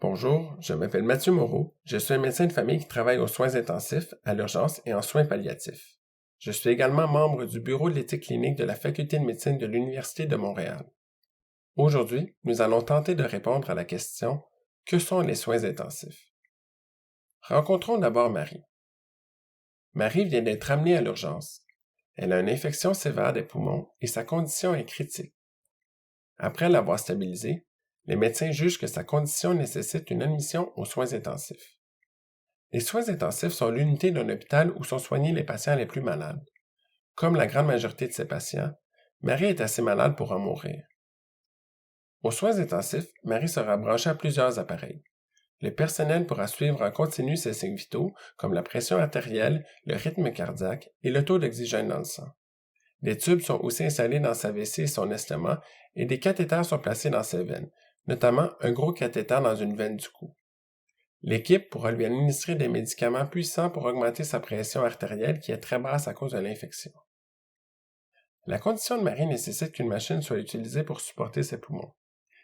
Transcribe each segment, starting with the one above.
Bonjour, je m'appelle Mathieu Moreau. Je suis un médecin de famille qui travaille aux soins intensifs, à l'urgence et en soins palliatifs. Je suis également membre du bureau de l'éthique clinique de la Faculté de médecine de l'Université de Montréal. Aujourd'hui, nous allons tenter de répondre à la question « Que sont les soins intensifs ?» Rencontrons d'abord Marie. Marie vient d'être amenée à l'urgence. Elle a une infection sévère des poumons et sa condition est critique. Après l'avoir stabilisée, les médecins jugent que sa condition nécessite une admission aux soins intensifs. Les soins intensifs sont l'unité d'un hôpital où sont soignés les patients les plus malades. Comme la grande majorité de ces patients, Marie est assez malade pour en mourir. Aux soins intensifs, Marie sera branchée à plusieurs appareils. Le personnel pourra suivre en continu ses signes vitaux, comme la pression artérielle, le rythme cardiaque et le taux d'oxygène dans le sang. Des tubes sont aussi installés dans sa vessie et son estomac et des cathéters sont placés dans ses veines, notamment un gros cathéter dans une veine du cou. L'équipe pourra lui administrer des médicaments puissants pour augmenter sa pression artérielle qui est très basse à cause de l'infection. La condition de Marie nécessite qu'une machine soit utilisée pour supporter ses poumons.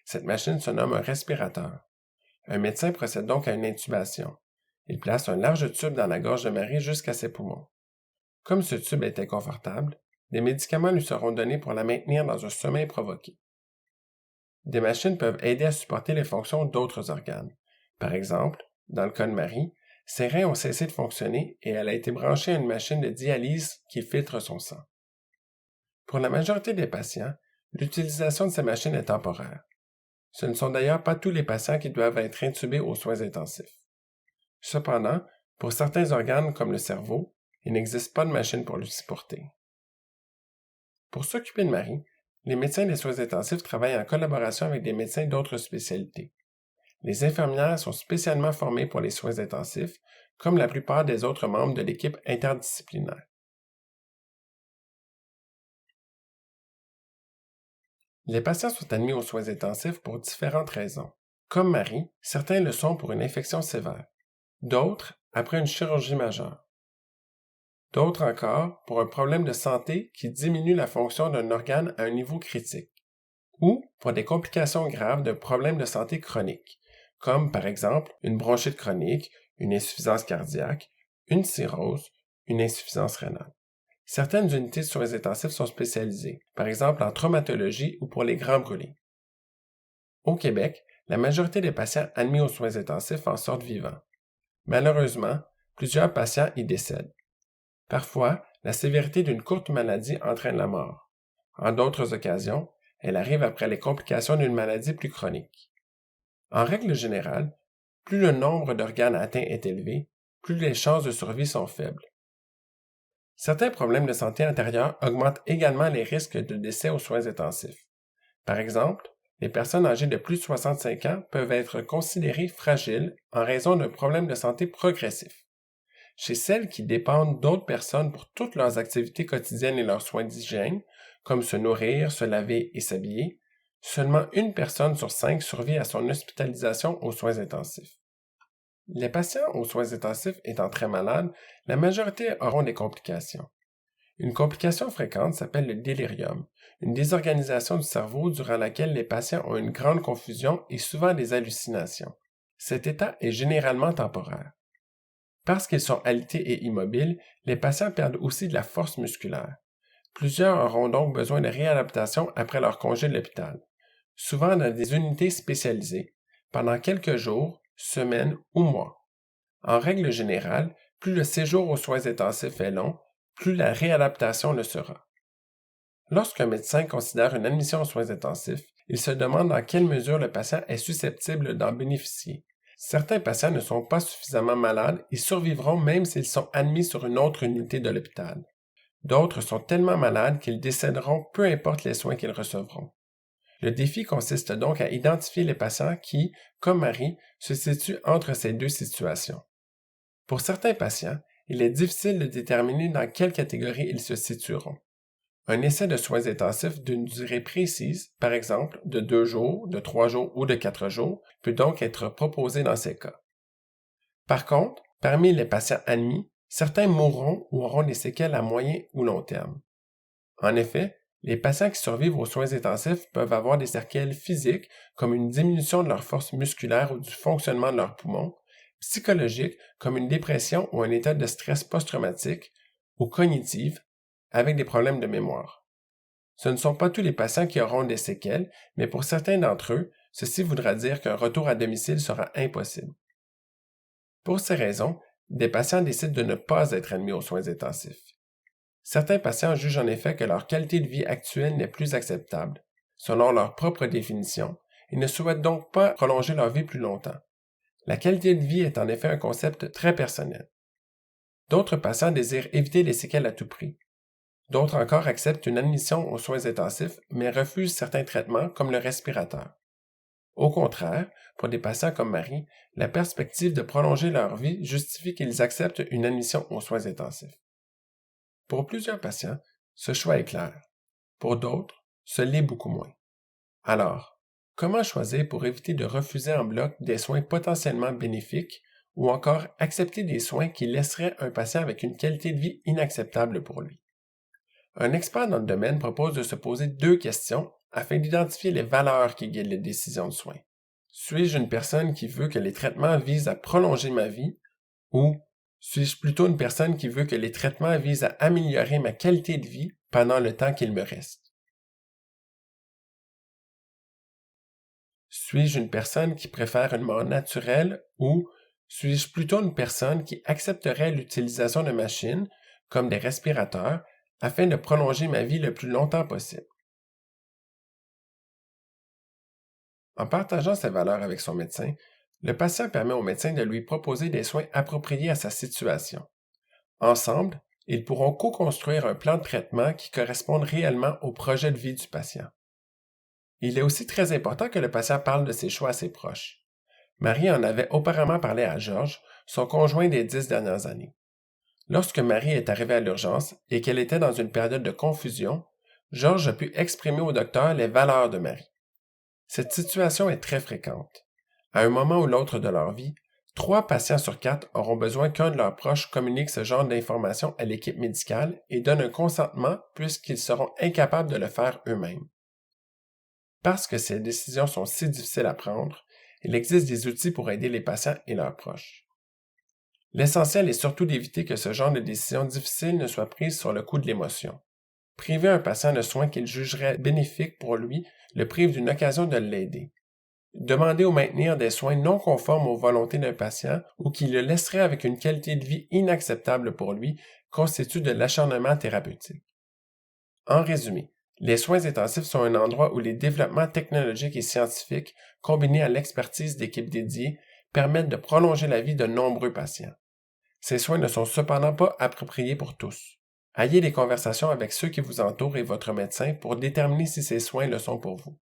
Cette machine se nomme un respirateur. Un médecin procède donc à une intubation. Il place un large tube dans la gorge de Marie jusqu'à ses poumons. Comme ce tube est inconfortable, des médicaments lui seront donnés pour la maintenir dans un sommeil provoqué. Des machines peuvent aider à supporter les fonctions d'autres organes. Par exemple, dans le cas de Marie, ses reins ont cessé de fonctionner et elle a été branchée à une machine de dialyse qui filtre son sang. Pour la majorité des patients, l'utilisation de ces machines est temporaire. Ce ne sont d'ailleurs pas tous les patients qui doivent être intubés aux soins intensifs. Cependant, pour certains organes comme le cerveau, il n'existe pas de machine pour le supporter. Pour s'occuper de Marie, les médecins des soins intensifs travaillent en collaboration avec des médecins d'autres spécialités. Les infirmières sont spécialement formées pour les soins intensifs, comme la plupart des autres membres de l'équipe interdisciplinaire. Les patients sont admis aux soins intensifs pour différentes raisons. Comme Marie, certains le sont pour une infection sévère, d'autres après une chirurgie majeure, d'autres encore pour un problème de santé qui diminue la fonction d'un organe à un niveau critique, ou pour des complications graves d'un problème de santé chronique, comme par exemple une bronchite chronique, une insuffisance cardiaque, une cirrhose, une insuffisance rénale. Certaines unités de soins intensifs sont spécialisées, par exemple en traumatologie ou pour les grands brûlés. Au Québec, la majorité des patients admis aux soins intensifs en sortent vivants. Malheureusement, plusieurs patients y décèdent. Parfois, la sévérité d'une courte maladie entraîne la mort. En d'autres occasions, elle arrive après les complications d'une maladie plus chronique. En règle générale, plus le nombre d'organes atteints est élevé, plus les chances de survie sont faibles. Certains problèmes de santé antérieurs augmentent également les risques de décès aux soins intensifs. Par exemple, les personnes âgées de plus de 65 ans peuvent être considérées fragiles en raison d'un problème de santé progressif. Chez celles qui dépendent d'autres personnes pour toutes leurs activités quotidiennes et leurs soins d'hygiène, comme se nourrir, se laver et s'habiller, seulement une personne sur 5 survit à son hospitalisation aux soins intensifs. Les patients aux soins intensifs étant très malades, la majorité auront des complications. Une complication fréquente s'appelle le délirium, une désorganisation du cerveau durant laquelle les patients ont une grande confusion et souvent des hallucinations. Cet état est généralement temporaire. Parce qu'ils sont alités et immobiles, les patients perdent aussi de la force musculaire. Plusieurs auront donc besoin de réadaptation après leur congé de l'hôpital, souvent dans des unités spécialisées, pendant quelques jours, semaines ou mois. En règle générale, plus le séjour aux soins intensifs est long, plus la réadaptation le sera. Lorsqu'un médecin considère une admission aux soins intensifs, il se demande dans quelle mesure le patient est susceptible d'en bénéficier. Certains patients ne sont pas suffisamment malades et survivront même s'ils sont admis sur une autre unité de l'hôpital. D'autres sont tellement malades qu'ils décéderont peu importe les soins qu'ils recevront. Le défi consiste donc à identifier les patients qui, comme Marie, se situent entre ces deux situations. Pour certains patients, il est difficile de déterminer dans quelle catégorie ils se situeront. Un essai de soins intensifs d'une durée précise, par exemple de 2 jours, de 3 jours ou de 4 jours, peut donc être proposé dans ces cas. Par contre, parmi les patients admis, certains mourront ou auront des séquelles à moyen ou long terme. En effet, Les patients qui survivent aux soins intensifs peuvent avoir des séquelles physiques comme une diminution de leur force musculaire ou du fonctionnement de leurs poumons, psychologiques comme une dépression ou un état de stress post-traumatique, ou cognitives avec des problèmes de mémoire. Ce ne sont pas tous les patients qui auront des séquelles, mais pour certains d'entre eux, ceci voudra dire qu'un retour à domicile sera impossible. Pour ces raisons, des patients décident de ne pas être admis aux soins intensifs. Certains patients jugent en effet que leur qualité de vie actuelle n'est plus acceptable, selon leur propre définition, et ne souhaitent donc pas prolonger leur vie plus longtemps. La qualité de vie est en effet un concept très personnel. D'autres patients désirent éviter les séquelles à tout prix. D'autres encore acceptent une admission aux soins intensifs, mais refusent certains traitements comme le respirateur. Au contraire, pour des patients comme Marie, la perspective de prolonger leur vie justifie qu'ils acceptent une admission aux soins intensifs. Pour plusieurs patients, ce choix est clair. Pour d'autres, ce l'est beaucoup moins. Alors, comment choisir pour éviter de refuser en bloc des soins potentiellement bénéfiques ou encore accepter des soins qui laisseraient un patient avec une qualité de vie inacceptable pour lui? Un expert dans le domaine propose de se poser 2 questions afin d'identifier les valeurs qui guident les décisions de soins. Suis-je une personne qui veut que les traitements visent à prolonger ma vie ou suis-je plutôt une personne qui veut que les traitements visent à améliorer ma qualité de vie pendant le temps qu'il me reste? Suis-je une personne qui préfère une mort naturelle ou suis-je plutôt une personne qui accepterait l'utilisation de machines, comme des respirateurs, afin de prolonger ma vie le plus longtemps possible? En partageant ses valeurs avec son médecin, le patient permet au médecin de lui proposer des soins appropriés à sa situation. Ensemble, ils pourront co-construire un plan de traitement qui corresponde réellement au projet de vie du patient. Il est aussi très important que le patient parle de ses choix à ses proches. Marie en avait auparavant parlé à Georges, son conjoint des 10 dernières années. Lorsque Marie est arrivée à l'urgence et qu'elle était dans une période de confusion, Georges a pu exprimer au docteur les valeurs de Marie. Cette situation est très fréquente. À un moment ou l'autre de leur vie, 3 patients sur 4 auront besoin qu'un de leurs proches communique ce genre d'informations à l'équipe médicale et donne un consentement puisqu'ils seront incapables de le faire eux-mêmes. Parce que ces décisions sont si difficiles à prendre, il existe des outils pour aider les patients et leurs proches. L'essentiel est surtout d'éviter que ce genre de décisions difficiles ne soient prises sur le coup de l'émotion. Priver un patient de soins qu'il jugerait bénéfiques pour lui le prive d'une occasion de l'aider. Demander ou maintenir des soins non conformes aux volontés d'un patient ou qui le laisseraient avec une qualité de vie inacceptable pour lui constitue de l'acharnement thérapeutique. En résumé, les soins intensifs sont un endroit où les développements technologiques et scientifiques, combinés à l'expertise d'équipes dédiées, permettent de prolonger la vie de nombreux patients. Ces soins ne sont cependant pas appropriés pour tous. Ayez des conversations avec ceux qui vous entourent et votre médecin pour déterminer si ces soins le sont pour vous.